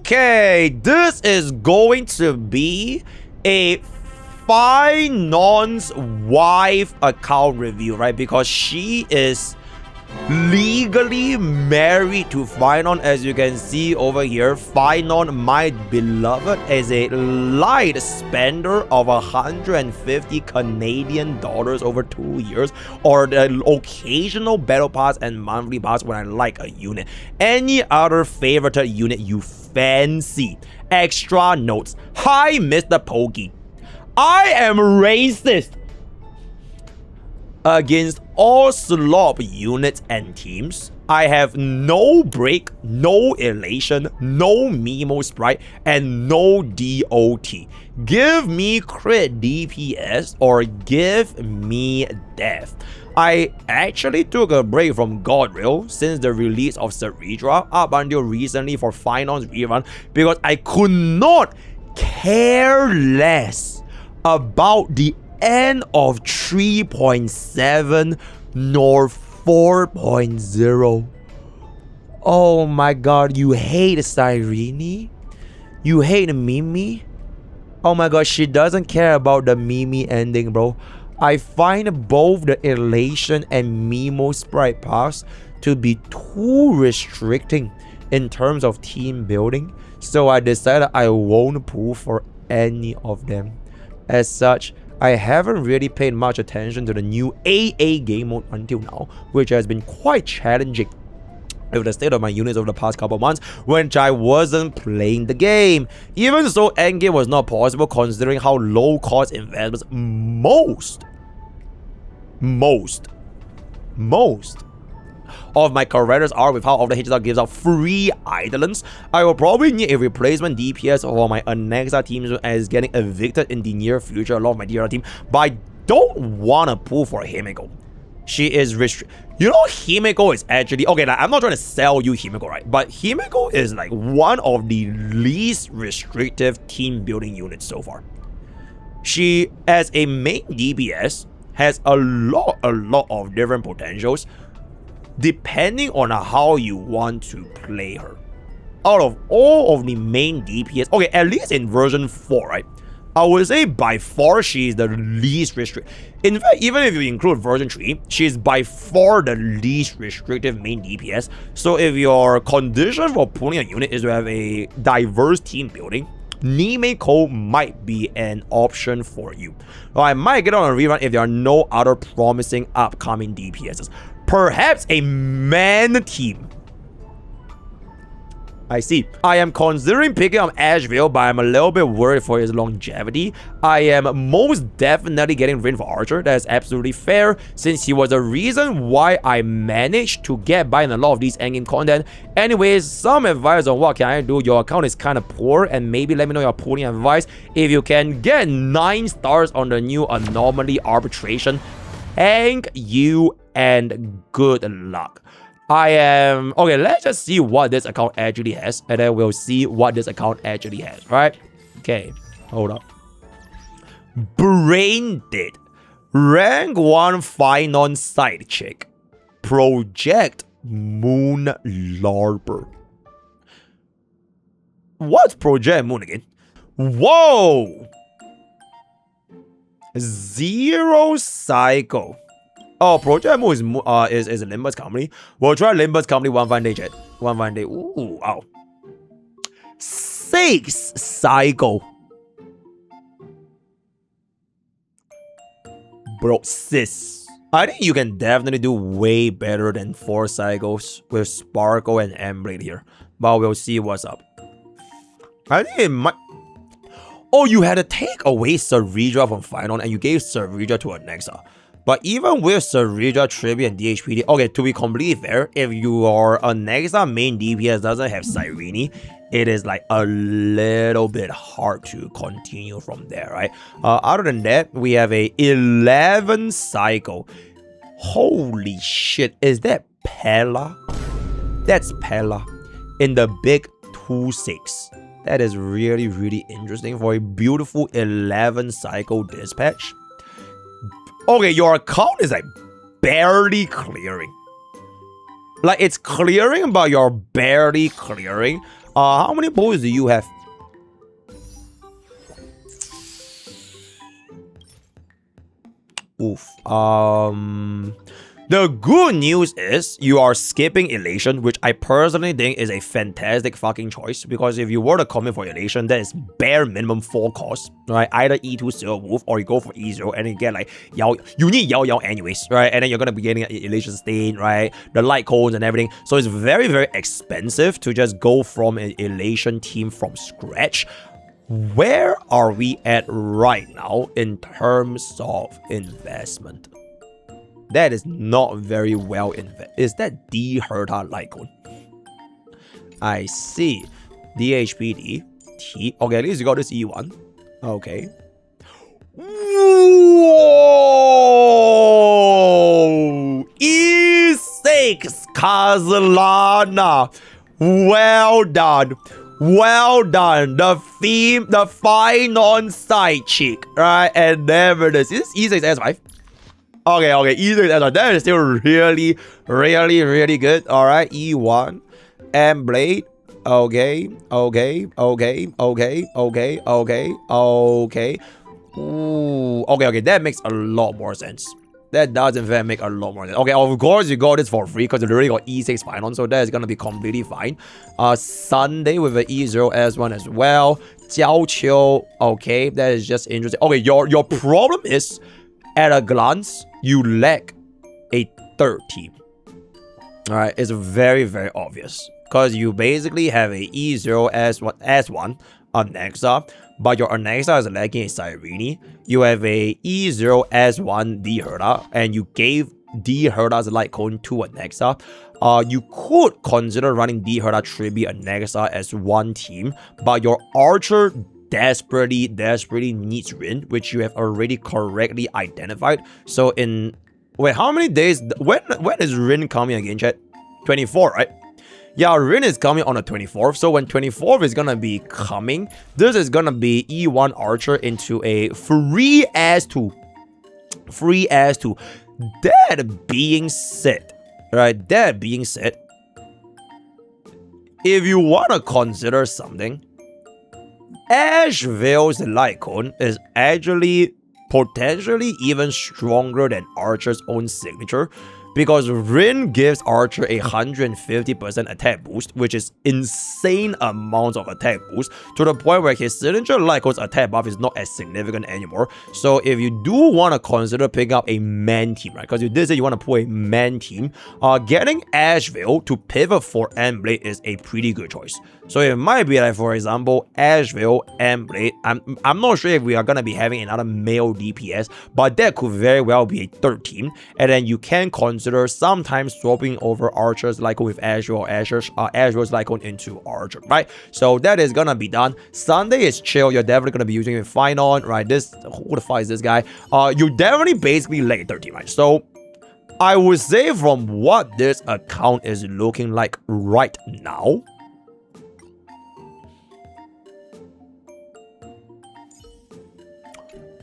Okay, this is going to be a Phainon's wife account review, right? Because she is legally married to Phainon, as you can see over here. Phainon, my beloved, is a light spender of 150 Canadian dollars over 2 years, or the occasional battle pass and monthly pass when I like a unit. Any other favorite unit you fancy? Extra notes. Hi, MrPokke. I am racist against all slop units and teams. I have no break, no elation, no Memo sprite, and no DOT. Give me crit DPS or give me death. I actually took a break from Godrill since the release of Ceridra up until recently for Phainon's rerun because I could not care less about the end of 3.7 nor 4.0. Oh my god, you hate Cyrene? You hate Mimi? Oh my god, she doesn't care about the Mimi ending, bro. I find both the Elation and Memo sprite pass to be too restricting in terms of team building, so I decided I won't pull for any of them. As such, I haven't really paid much attention to the new AA game mode until now, which has been quite challenging with the state of my units over the past couple months, when I wasn't playing the game. Even so, endgame was not possible considering how low cost investments most of my characters are, with how often HSR gives out free idolants. I will probably need a replacement DPS for my Anexa team as getting evicted in the near future along with my DRL team, but I don't want to pull for Himeko. She is you know, Himeko is actually okay. Like, I'm not trying to sell you Himeko, right? But Himeko is like one of the least restrictive team building units so far. She, as a main DPS, has a lot of different potentials depending on how you want to play her. Out of all of the main DPS, okay, at least in version 4, right, I would say by far she is the least restrictive. In fact, even if you include version 3, she is by far the least restrictive main DPS. So if your condition for pulling a unit is to have a diverse team building, Himeko might be an option for you. Well, I might get on a rerun if there are no other promising upcoming DPSs. Perhaps a man team. I see. I am considering picking up Asheville, but I'm a little bit worried for his longevity. I am most definitely getting Rin for Archer. That's absolutely fair, since he was the reason why I managed to get by in a lot of these endgame content. Anyways, some advice on what can I do. Your account is kind of poor, and maybe let me know your pulling advice. If you can get 9 stars on the new anomaly arbitration, thank you and good luck. I am okay. Let's just see what this account actually has, and then we'll see what this account actually has, right? Okay, hold up. Brain Dead, rank 1 Phainon side chick, Project Moon Larper. What's Project Moon again? Whoa! Zero Cycle. Oh, Project Moon is Limbus company. We'll try Limbus company one fine day, chat. One fine day. Ooh, wow. 6 Cycle. Bro, sis. I think you can definitely do way better than 4 Cycles with Sparkle and Emblade here. But we'll see what's up. I think it might... Oh, you had to take away Ceridra from Phainon and you gave Ceridra to Anexa. But even with Ceridra, Tribute, and DHPD, okay, to be completely fair, if your Anexa main DPS doesn't have Cyrene, it is like a little bit hard to continue from there, right? Other than that, we have a 11 Cycle. Holy shit, is that Pella? That's Pella in the big 2-6. That is really interesting for a beautiful 11 Cycle dispatch. Okay, your account is like barely clearing. Like, it's clearing, but you're barely clearing. How many poles do you have? Oof. The good news is you are skipping Elation, which I personally think is a fantastic fucking choice, because if you were to commit for Elation, that is bare minimum 4 costs, right? Either E2 Silver Wolf or you go for E0 and you get like Yao. You need Yao Yao anyways, right? And then you're gonna be getting Elation Stain, right? The light cones and everything. So it's very, very expensive to just go from an Elation team from scratch. Where are we at right now in terms of investment? That is not very well invested. Is that D Herta Lycon? I see. DHPD. T. Okay, at least you got this E1. Okay. Whoa! E6 Kazalana. Well done. Well done. The phainon side chick. Right? And never this. Is this E6 S5? Okay, E6 S5. That is still really, really good. Alright, E1. M blade. Okay. Ooh. Okay. That makes a lot more sense. That does in fact make a lot more sense. Okay, of course you got this for free because you already got E6 phainon, so that is gonna be completely fine. Sunday with an E0 S1 as well. Jiao Qiu. Okay, that is just interesting. Okay, your problem is, at a glance, you lack a third team. Alright, it's very, very obvious. Because you basically have a E0 S1 Anexa, but your Anexa is lacking a Cyrene. You have a E0 S1 D Herta, and you gave D Herta's light cone to Anexa. You could consider running D Herta Tribi Anexa as one team, but your Archer desperately needs Rin, which you have already correctly identified. So in wait, how many days? When is Rin coming again, chat? 24, right? Yeah, Rin is coming on the 24th. So when 24th is gonna be coming, this is gonna be E1 Archer into a free as 2. That being said, right? That being said, if you wanna consider something, Asheville's light cone is actually potentially even stronger than Archer's own signature, because Rin gives Archer a 150% attack boost, which is insane amounts of attack boost, to the point where his signature Lyco's attack buff is not as significant anymore. So if you do want to consider picking up a man team, right, because you did say you want to pull a man team, getting Asheville to pivot for Endblade is a pretty good choice. So it might be like, for example, Asheville, Endblade. I'm not sure if we are going to be having another male DPS, but that could very well be a third team. And then you can consider sometimes swapping over Archer's Lycon with Asheville, or Asheville's Lycon into Archer, right? So that is going to be done. Sunday is chill. You're definitely going to be using it phainon, right? Who the fuck is this guy? You definitely basically late 13, right? So I would say from what this account is looking like right now,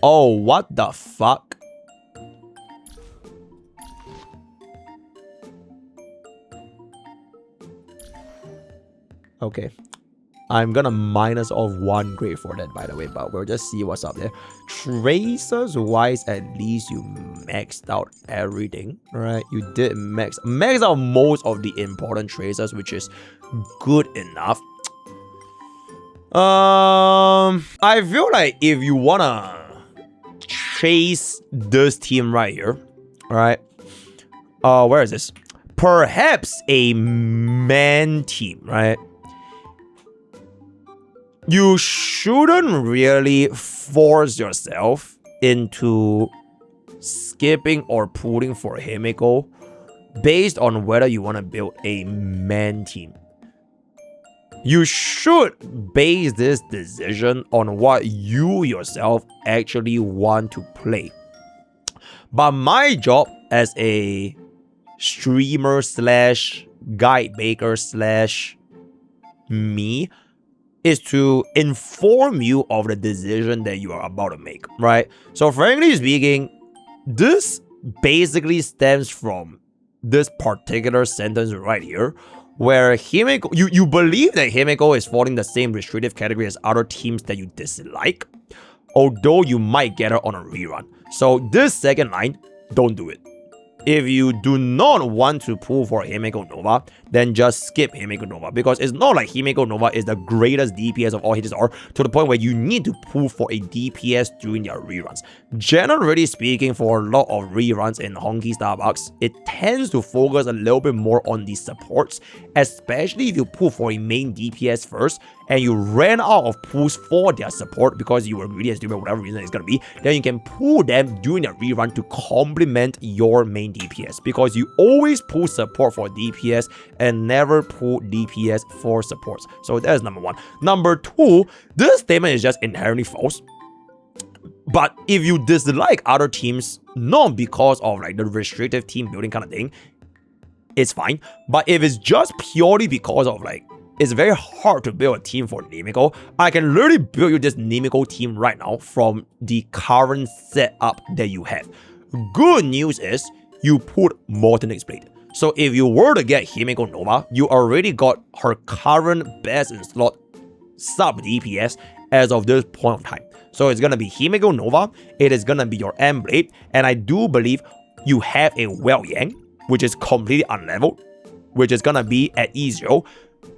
oh, what the fuck? Okay. I'm gonna minus off 1 grade for that, by the way, but we'll just see what's up there. Tracers wise, at least you maxed out everything, right? You did max out most of the important tracers, which is good enough. I feel like if you wanna chase this team right here, right? Where is this? Perhaps a man team, right? You shouldn't really force yourself into skipping or pulling for Himiko based on whether you want to build a man team. You should base this decision on what you yourself actually want to play. But my job as a streamer slash guide maker slash me is to inform you of the decision that you are about to make, right? So frankly speaking, this basically stems from this particular sentence right here, where Himeko, you believe that Himeko is falling the same restrictive category as other teams that you dislike, although you might get her on a rerun. So this second line, don't do it. If you do not want to pull for Himeko Nova, then just skip Himeko Nova, because it's not like Himeko Nova is the greatest DPS of all HSR to the point where you need to pull for a DPS during their reruns. Generally speaking, for a lot of reruns in Honkai Starbucks, it tends to focus a little bit more on the supports, especially if you pull for a main DPS first and you ran out of pulls for their support because you were greedy and stupid, whatever reason it's gonna be, then you can pull them during their rerun to complement your main DPS, because you always pull support for DPS and never pull DPS for supports. So that's number one. Number two, this statement is just inherently false. But if you dislike other teams, not because of like the restrictive team building kind of thing, it's fine. But if it's just purely because of like, it's very hard to build a team for Nemiko, I can literally build you this Nemiko team right now from the current setup that you have. Good news is, you put Mortonix Blade. So if you were to get Himeko Nova, you already got her current best in slot sub DPS as of this point of time. So it's gonna be Himeko Nova, it is gonna be your M Blade, and I do believe you have a Well Yang, which is completely unleveled, which is gonna be at E0.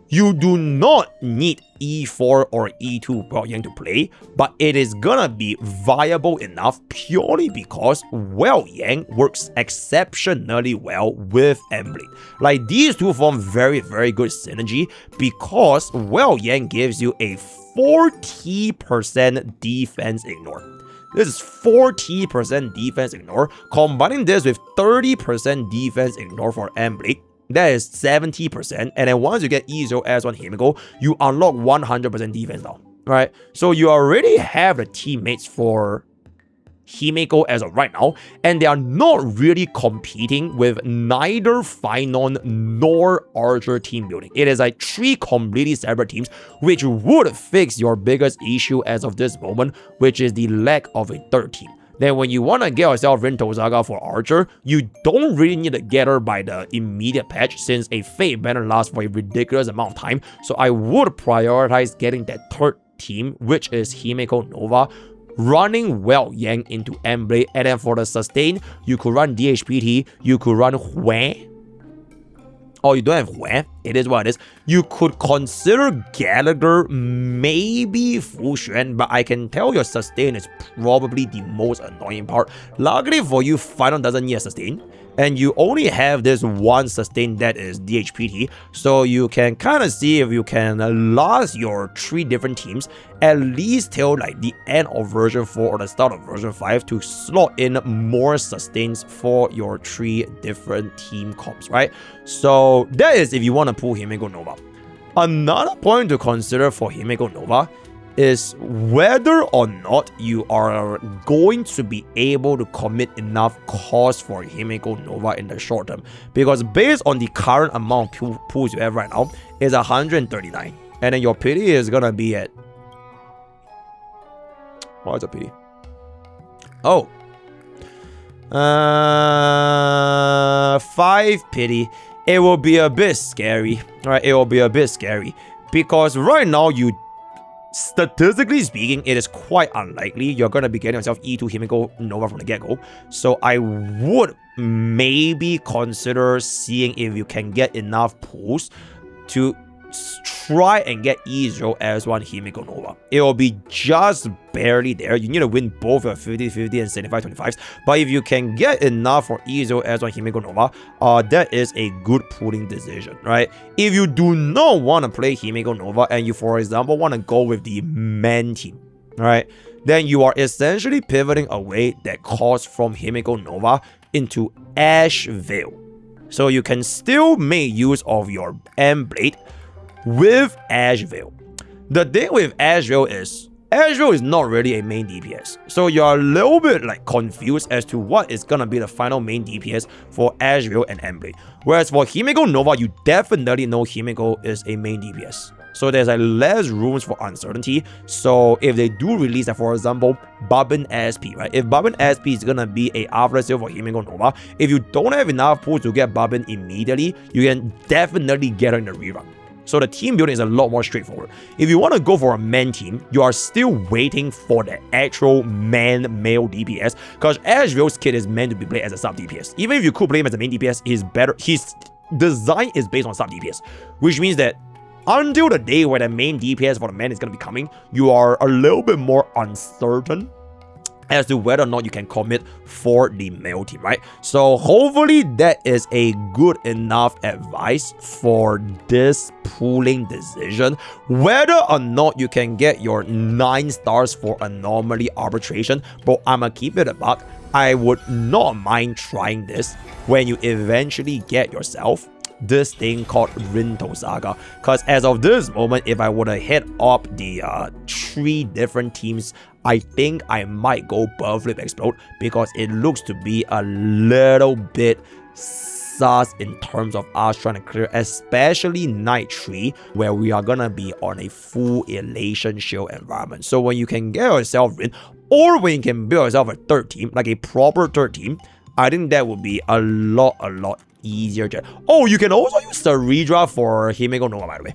You do not need E4 or E2 Well Yang to play, but it is gonna be viable enough purely because Well Yang works exceptionally well with M-Blade. Like, these two form very, very good synergy because Well Yang gives you a 40% defense ignore. This is 40% defense ignore. Combining this with 30% defense ignore for M-Blade, that is 70%, and then once you get E0 S1 Himeko, you unlock 100% defense now, right? So you already have the teammates for Himeko as of right now, and they are not really competing with neither phainon nor Archer team building. It is like three completely separate teams, which would fix your biggest issue as of this moment, which is the lack of a third team. Then when you want to get yourself Rin Tozaga for Archer, you don't really need to get her by the immediate patch, since a Fate banner lasts for a ridiculous amount of time. So I would prioritize getting that third team, which is Himeko Nova, running Well Yang into M-Blade, and then for the sustain, you could run DHPT, you could run Hue. Oh, you don't have Hue? It is what it is. You could consider Gallagher, maybe Fu Xuan, but I can tell your sustain is probably the most annoying part. Luckily for you, phainon doesn't need a sustain, and you only have this one sustain that is DHPT, so you can kind of see if you can last your three different teams at least till like the end of version 4 or the start of version 5 to slot in more sustains for your three different team comps, right? So that is if you want to pull Himeko Nova. Another point to consider for Himeko Nova is whether or not you are going to be able to commit enough cost for Himeko Nova in the short term, because based on the current amount of pulls you have right now is 139, and then your pity is gonna be at, what's a pity? Oh, 5 pity. It will be a bit scary, right? It will be a bit scary because right now, statistically speaking, it is quite unlikely you're going to be getting yourself E2 Himeko Nova from the get-go. So I would maybe consider seeing if you can get enough pulls to try and get E0 S1 Himeko Nova. It will be just barely there. You need to win both your 50-50 and 75-25s. But if you can get enough for E0 S1 Himeko Nova, that is a good pulling decision, right? If you do not want to play Himeko Nova and you, for example, want to go with the man team, right? Then you are essentially pivoting away that cost from Himeko Nova into Ash Veil. So you can still make use of your M-Blade with Ash Veil. The thing with Ash Veil is not really a main DPS. So you're a little bit like confused as to what is gonna be the final main DPS for Ash Veil and M-Blade. Whereas for Himeko Nova, you definitely know Himeko is a main DPS. So there's like less rooms for uncertainty. So if they do release that, for example, Bubbin SP, right? If Bubbin SP is gonna be a after sale for Himeko Nova, if you don't have enough pools to get Bubbin immediately, you can definitely get it in the rerun. So the team building is a lot more straightforward. If you want to go for a man team, you are still waiting for the actual man male DPS, because Asriel's kit is meant to be played as a sub DPS. Even if you could play him as a main DPS, he's better. His design is based on sub DPS, which means that until the day where the main DPS for the man is going to be coming, you are a little bit more uncertain as to whether or not you can commit for the male team, right? So hopefully that is a good enough advice for this pooling decision. Whether or not you can get your 9 stars for anomaly arbitration, but I'ma keep it a buck. I would not mind trying this when you eventually get yourself this thing called Rinto Saga, because as of this moment, if I would have hit up the 3 different teams, I think I might go Bird Flip Explode, because it looks to be a little bit sus in terms of us trying to clear, especially night 3, where we are gonna be on a full Elation shield environment. So when you can get yourself Rin, or when you can build yourself a 3rd team, like a proper 3rd team, I think that would be a lot easier. Oh, you can also use Saridra for Himeko Nova, by the way.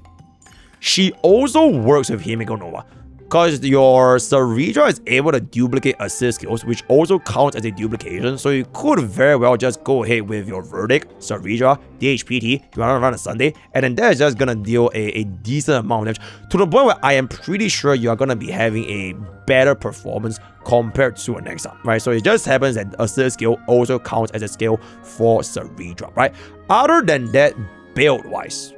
She also works with Himeko Nova, because your Saridra is able to duplicate assist skills, which also counts as a duplication. So you could very well just go ahead with your Verdict, Saridra, DHPT, you want to run a Sunday, and then that is just going to deal a decent amount of damage, to the point where I am pretty sure you are going to be having a better performance compared to a Nexa, right? So it just happens that assist skill also counts as a skill for Saridra, right? Other than that, build-wise,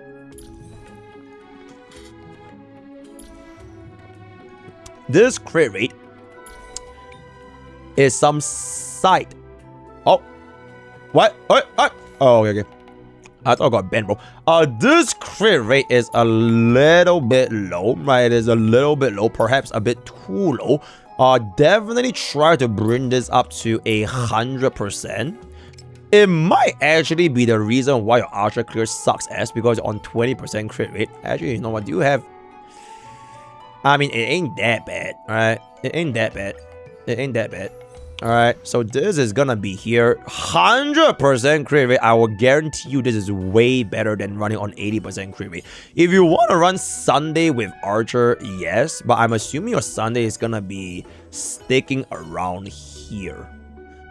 this crit rate is some sight. Oh, what? Oh, okay. I thought I got banned, bro. This crit rate is a little bit low, right? It is a little bit low, perhaps a bit too low. Definitely try to bring this up to 100%. It might actually be the reason why your Archer clear sucks ass, because on 20% crit rate. Actually, you know what? Do you have... I mean, it ain't that bad, right? It ain't that bad. It ain't that bad. Alright, so this is gonna be here. 100% crit rate. I will guarantee you this is way better than running on 80% crit rate. If you want to run Sunday with Archer, yes. But I'm assuming your Sunday is gonna be sticking around here.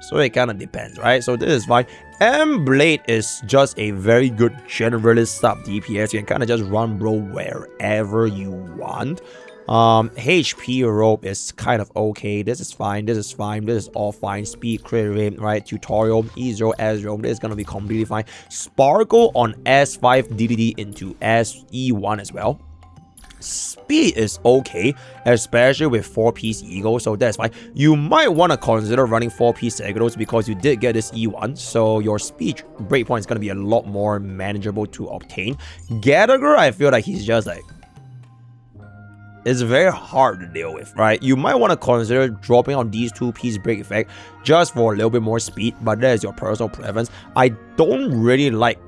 So it kind of depends, right? So this is fine. M-Blade is just a very good generalist sub DPS. You can kind of just run bro wherever you want. HP rope is kind of okay. This is fine. This is fine. This is all fine. Speed, crit rate, right? Tutorial, E0, S0. This is gonna be completely fine. Sparkle on S5 DDD into SE1 as well. Speed is okay, especially with 4-piece Eagle, so that's fine. You might want to consider running 4-piece Segros because you did get this E1, so your speed breakpoint is going to be a lot more manageable to obtain. Gallagher, I feel like he's just like... it's very hard to deal with, right? You might want to consider dropping on these 2-piece break effect just for a little bit more speed, but that is your personal preference. I don't really like...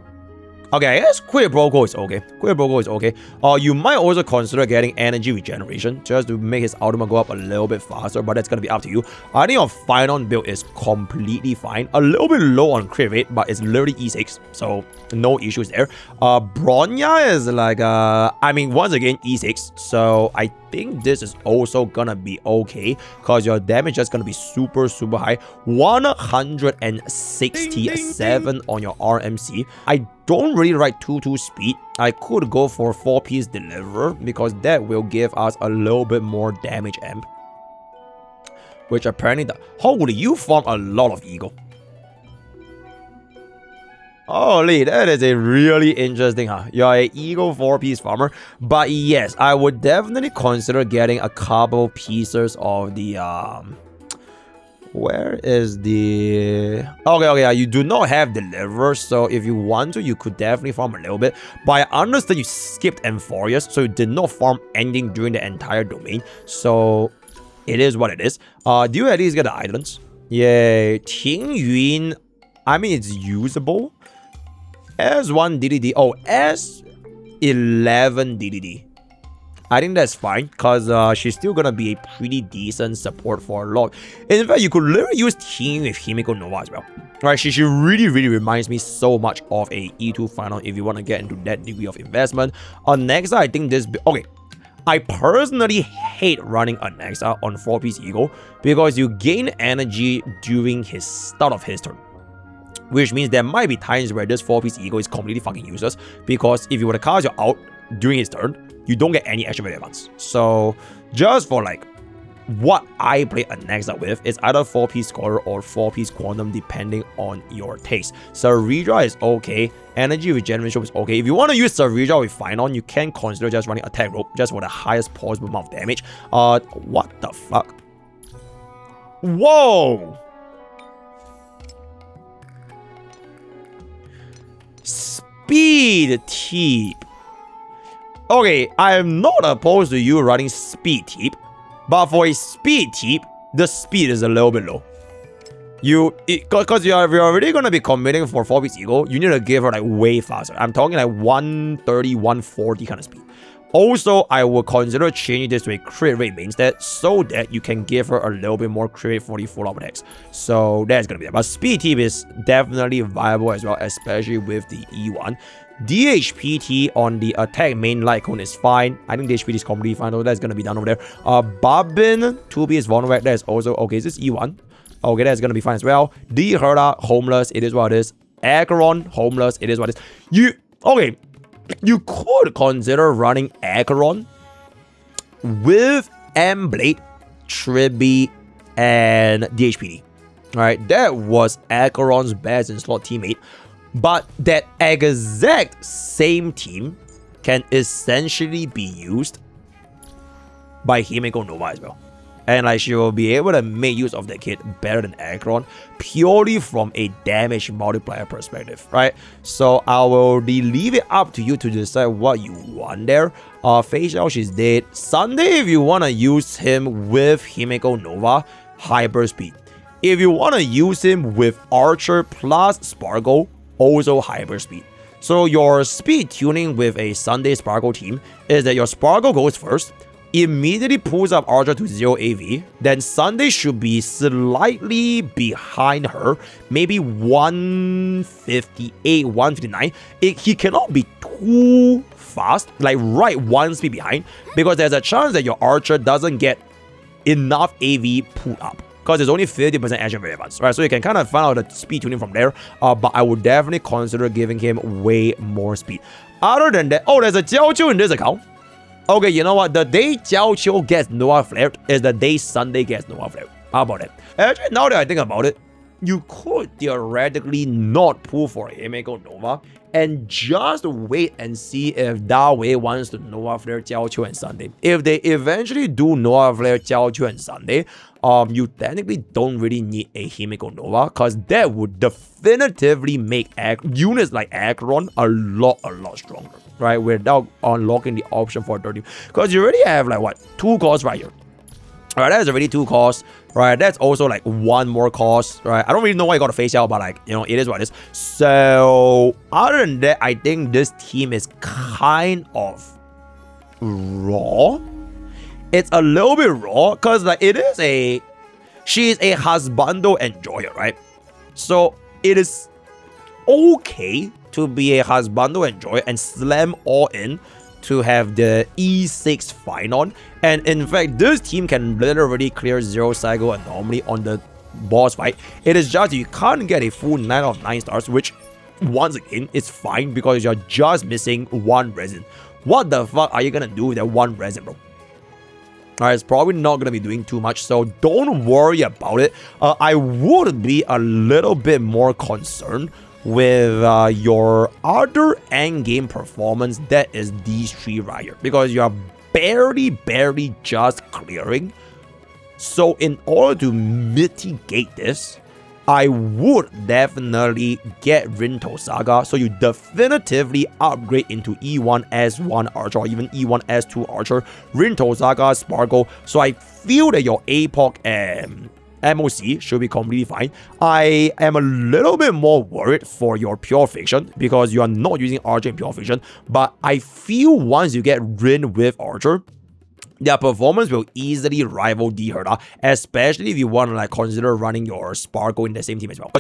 okay, I guess Quick Broco is okay. Quick Broco is okay. You might also consider getting energy regeneration just to make his ultimate go up a little bit faster, but that's gonna be up to you. I think your phainon build is completely fine. A little bit low on crit rate, but it's literally E6, so no issues there. Bronya is like, I mean, once again, E6, so I think this is also gonna be okay because your damage is gonna be super high. 167 on your RMC. I don't really like 2-2 speed. I could go for 4-piece deliverer because that will give us a little bit more damage amp, which apparently holy, you farm a lot of eagle. Holy, that is a really interesting, huh? You're an eagle 4-piece farmer. But yes, I would definitely consider getting a couple pieces of the where is the... okay, yeah, you do not have deliver, so if you want to, you could definitely farm a little bit. But I understand you skipped Amphorius, so you did not farm anything during the entire domain, so it is what it is. Do you at least get the islands? Yay. Tingyun, I mean, it's usable. S1 DDD. Oh, S11 DDD. I think that's fine because she's still gonna be a pretty decent support for a lot. In fact, you could literally use team with Himeko Nova as well. Right, she really reminds me so much of a E2 phainon if you want to get into that degree of investment. On Nexa, I think this... Okay, I personally hate running a Nexa on 4-piece Eagle because you gain energy during his start of his turn. Which means there might be times where this 4-piece Eagle is completely fucking useless because if you were to cast your out during his turn, you don't get any extra value advance. So just for like what I play a Nexa with is either 4-piece Scholar or 4-piece Quantum depending on your taste. Saridra is okay, Energy Regeneration is okay. If you want to use Saridra with phainon, you can consider just running Attack Rope just for the highest possible amount of damage. What the fuck? Whoa! Speed Teep. Okay, I am not opposed to you running Speed Teep, but for a Speed Teep, the speed is a little bit low. Because you're already going to be committing for 4-piece Eagle, you need to give her like way faster. I'm talking like 130, 140 kind of speed. Also, I will consider changing this to a crit rate mainstead so that you can give her a little bit more crit rate for the full out attacks. So that's going to be that. But Speed Teep is definitely viable as well, especially with the E1. DHPT on the attack main light cone is fine. I think DHPT is completely fine, though. That's going to be done over there. Babin, 2-piece vulnerable, that is also okay. Is this E1? Okay, that's going to be fine as well. D Herda, homeless, it is what it is. Acheron, homeless, it is what it is. Okay, you could consider running Acheron with M-Blade, Tribi, and DHPT. Alright, that was Acheron's best in slot teammate. But that exact same team can essentially be used by Himeko Nova as well. And like she will be able to make use of that kit better than Acheron purely from a damage multiplier perspective, right? So I will leave it up to you to decide what you want there. Facial, she's dead. Sunday, if you want to use him with Himeko Nova, hyper speed. If you want to use him with Archer plus Sparkle, also hyper speed. So your speed tuning with a Sunday Sparkle team is that your Sparkle goes first, immediately pulls up Archer to 0 AV, then Sunday should be slightly behind her, maybe 158, 159. He cannot be too fast, like right one speed behind, because there's a chance that your Archer doesn't get enough AV pulled up. Because there's only 50% action very advanced, right? So you can kind of find out the speed tuning from there. But I would definitely consider giving him way more speed. Other than that, oh, there's a Jiao Qiu in this account. Okay, you know what? The day Jiao Qiu gets Nova Flared is the day Sunday gets Nova Flared. How about that? Actually, now that I think about it, you could theoretically not pull for Himeko Nova and just wait and see if Dawei wants to Nova Flare Jiao Qiu and Sunday. If they eventually do Nova Flare Jiao Qiu and Sunday, you technically don't really need a Himeko Nova because that would definitively make units like Acheron a lot stronger, right? Without unlocking the option for 30. Because you already have like what, 2 costs right here. Alright, that is already 2 costs, right? That's also like 1 more cost, right? I don't really know why you got to face out, but like, you know, it is what it is. So, other than that, I think this team is kind of raw. It's a little bit raw because like she is a husbando enjoyer, right? So, it is okay to be a husbando enjoyer and slam all in to have the E6 phainon. And in fact, this team can literally clear 0 cycle anomaly on the boss fight. It is just you can't get a full 9 out of 9 stars, which once again is fine because you're just missing 1 resin. What the fuck are you gonna do with that 1 resin, bro? Alright, it's probably not gonna be doing too much, so don't worry about it. I would be a little bit more concerned with your other endgame performance, that is these 3 right here, because you are barely just clearing. So in order to mitigate this, I would definitely get Rinto Saga, so you definitively upgrade into E1 S1 Archer or even E1 S2 Archer, Rinto Saga, Sparkle. So I feel that your APOC and MOC should be completely fine. I am a little bit more worried for your Pure Fiction because you are not using Archer in Pure Fiction, but I feel once you get Rin with Archer, their performance will easily rival D Herda, especially if you want to like consider running your Sparkle in the same team as well.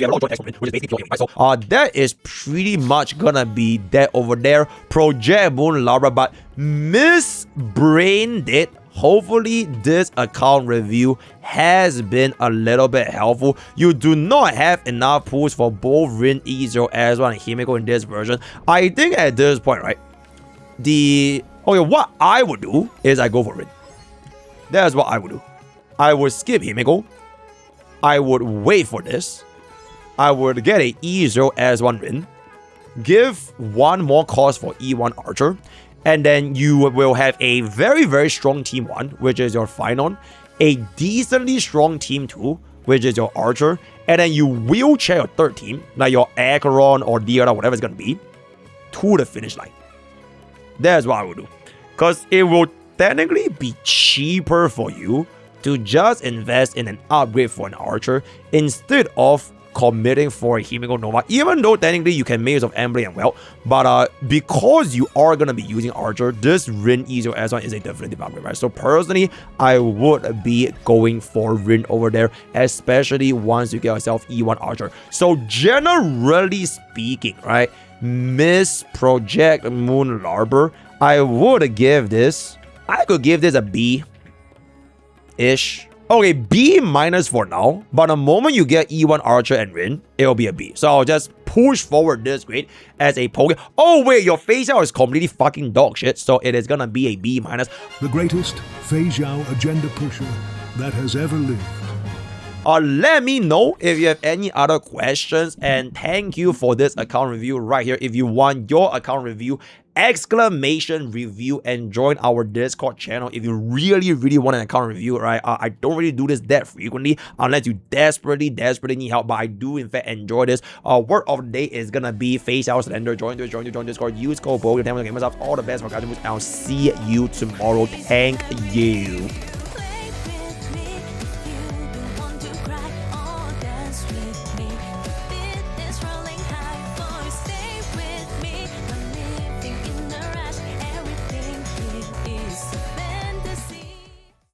So that is pretty much gonna be that over there. Project Moon Larva, but misbrained it. Hopefully this account review has been a little bit helpful. You do not have enough pools for both Rin, E0, S1, and Himeko in this version. I think at this point, right, what I would do is I go for Rin. That's what I would do. I would skip Himeko. I would wait for this. I would get a E0 S1 Rin. Give one more cost for E1 Archer. And then you will have a very, very strong Team 1, which is your phainon. A decently strong Team 2, which is your Archer. And then you wheelchair your third team, like your Acheron or Diara, whatever it's going to be, to the finish line. That's what I would do. Because it will technically be cheaper for you to just invest in an upgrade for an Archer instead of committing for a Himeko Nova, even though technically you can make use of Emblem and Welt, but because you are going to be using Archer, this Rin E0 S1 is a definitive upgrade, right? So personally, I would be going for Rin over there, especially once you get yourself E1 Archer. So generally speaking, right, Miss Project Moon Larva, I would give this, I could give this a B-ish. Okay, B- for now, but the moment you get E1 Archer and Rin, it'll be a B. So I'll just push forward this grade as a Pokke. Oh wait, your Phase Xiao is completely fucking dog shit, so it is gonna be a B-. The greatest Phase Xiao agenda pusher that has ever lived. Let me know if you have any other questions, and thank you for this account review right here. If you want your account review, exclamation review, and join our Discord channel if you really want an account review, right? I don't really do this that frequently unless you desperately need help, but I do in fact enjoy this. Word of the day is gonna be Phase Xiao Slender. Join Discord, use code Pokke, all the best for guys. I'll see you tomorrow. Thank you.